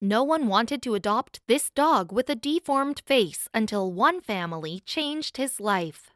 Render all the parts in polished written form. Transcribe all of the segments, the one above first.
No one wanted to adopt this dog with a deformed face until one family changed his life.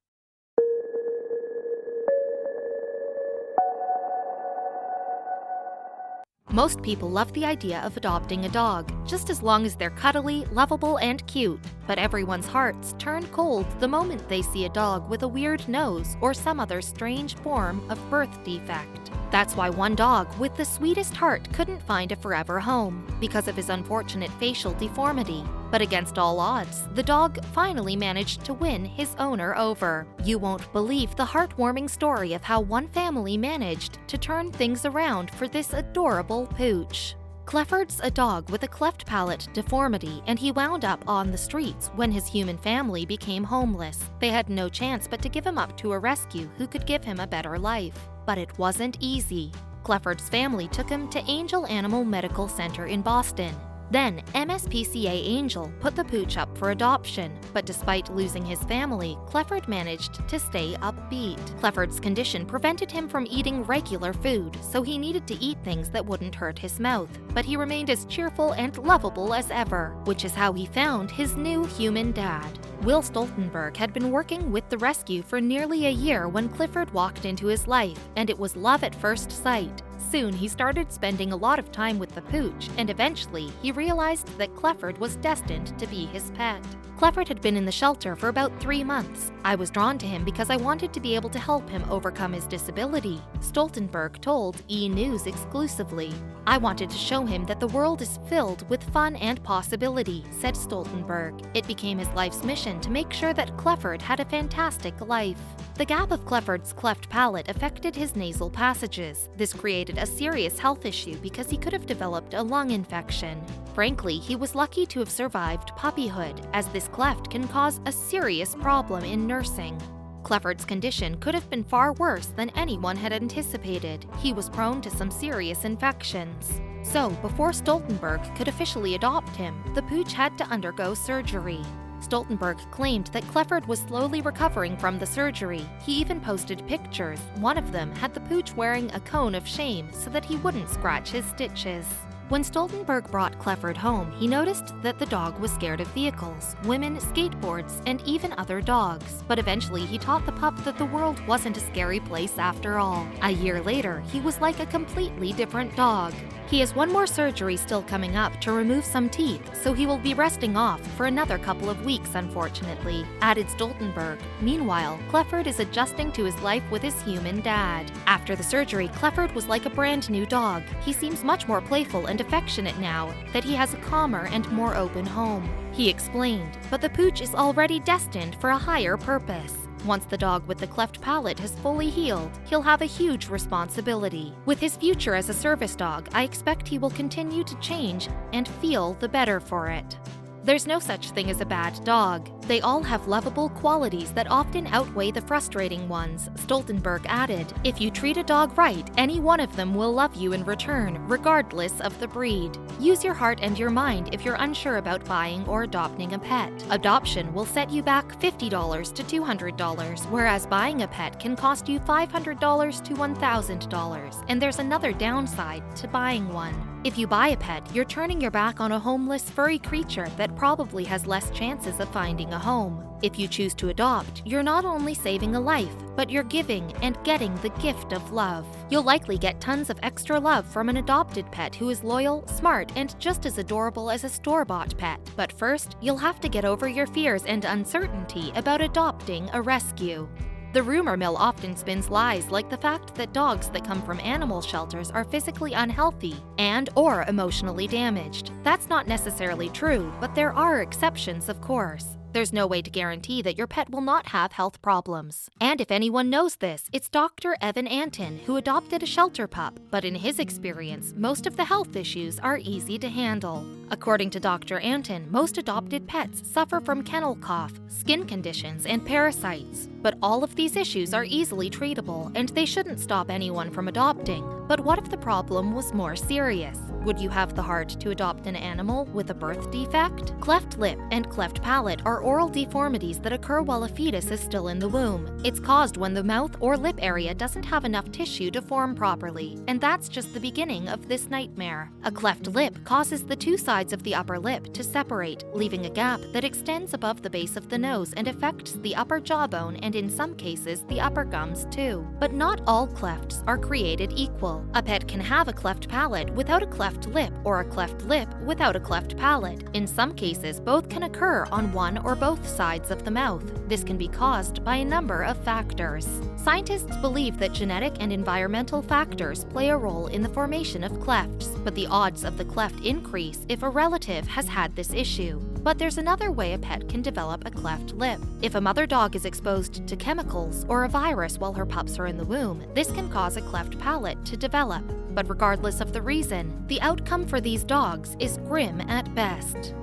Most people love the idea of adopting a dog, just as long as they're cuddly, lovable, and cute. But everyone's hearts turn cold the moment they see a dog with a weird nose or some other strange form of birth defect. That's why one dog with the sweetest heart couldn't find a forever home, because of his unfortunate facial deformity. But against all odds, the dog finally managed to win his owner over. You won't believe the heartwarming story of how one family managed to turn things around for this adorable pooch. Clifford's a dog with a cleft palate deformity, and he wound up on the streets when his human family became homeless. They had no chance but to give him up to a rescue who could give him a better life. But it wasn't easy. Clifford's family took him to Angell Animal Medical Center in Boston. Then, MSPCA-Angell put the pooch up for adoption, but despite losing his family, Clifford managed to stay upbeat. Clifford's condition prevented him from eating regular food, so he needed to eat things that wouldn't hurt his mouth, but he remained as cheerful and lovable as ever, which is how he found his new human dad. Will Stoltenberg had been working with the rescue for nearly a year when Clifford walked into his life, and it was love at first sight. Soon, he started spending a lot of time with the pooch, and eventually, he realized that Clifford was destined to be his pet. Clifford had been in the shelter for about 3 months. I was drawn to him because I wanted to be able to help him overcome his disability, Stoltenberg told E! News exclusively. I wanted to show him that the world is filled with fun and possibility, said Stoltenberg. It became his life's mission to make sure that Clifford had a fantastic life. The gap of Clifford's cleft palate affected his nasal passages. This created a serious health issue because he could have developed a lung infection. Frankly, he was lucky to have survived puppyhood, as this cleft can cause a serious problem in nursing. Clifford's condition could have been far worse than anyone had anticipated. He was prone to some serious infections. So, before Stoltenberg could officially adopt him, the pooch had to undergo surgery. Stoltenberg claimed that Clifford was slowly recovering from the surgery. He even posted pictures. One of them had the pooch wearing a cone of shame so that he wouldn't scratch his stitches. When Stoltenberg brought Clifford home, he noticed that the dog was scared of vehicles, women, skateboards, and even other dogs. But eventually, he taught the pup that the world wasn't a scary place after all. A year later, he was like a completely different dog. He has one more surgery still coming up to remove some teeth, so he will be resting off for another couple of weeks, unfortunately, added Stoltenberg. Meanwhile, Clifford is adjusting to his life with his human dad. After the surgery, Clifford was like a brand new dog. He seems much more playful and affectionate now that he has a calmer and more open home. He explained, but the pooch is already destined for a higher purpose. Once the dog with the cleft palate has fully healed, he'll have a huge responsibility. With his future as a service dog, I expect he will continue to change and feel the better for it. There's no such thing as a bad dog. They all have lovable qualities that often outweigh the frustrating ones, Stoltenberg added. If you treat a dog right, any one of them will love you in return, regardless of the breed. Use your heart and your mind if you're unsure about buying or adopting a pet. Adoption will set you back $50 to $200, whereas buying a pet can cost you $500 to $1,000. And there's another downside to buying one. If you buy a pet, you're turning your back on a homeless, furry creature that probably has less chances of finding a home. If you choose to adopt, you're not only saving a life, but you're giving and getting the gift of love. You'll likely get tons of extra love from an adopted pet who is loyal, smart, and just as adorable as a store-bought pet. But first, you'll have to get over your fears and uncertainty about adopting a rescue. The rumor mill often spins lies like the fact that dogs that come from animal shelters are physically unhealthy and/or emotionally damaged. That's not necessarily true, but there are exceptions, of course. There's no way to guarantee that your pet will not have health problems. And if anyone knows this, it's Dr. Evan Anton, who adopted a shelter pup, but in his experience, most of the health issues are easy to handle. According to Dr. Anton, most adopted pets suffer from kennel cough, skin conditions, and parasites. But all of these issues are easily treatable, and they shouldn't stop anyone from adopting. But what if the problem was more serious? Would you have the heart to adopt an animal with a birth defect? Cleft lip and cleft palate are oral deformities that occur while a fetus is still in the womb. It's caused when the mouth or lip area doesn't have enough tissue to form properly, and that's just the beginning of this nightmare. A cleft lip causes the two sides of the upper lip to separate, leaving a gap that extends above the base of the nose and affects the upper jawbone and in some cases the upper gums too. But not all clefts are created equal. A pet can have a cleft palate without a cleft lip or a cleft lip without a cleft palate. In some cases, both can occur on one or both sides of the mouth. This can be caused by a number of factors. Scientists believe that genetic and environmental factors play a role in the formation of clefts, but the odds of the cleft increase if a relative has had this issue. But there's another way a pet can develop a cleft lip. If a mother dog is exposed to chemicals or a virus while her pups are in the womb, this can cause a cleft palate to develop. But regardless of the reason, the outcome for these dogs is grim at best.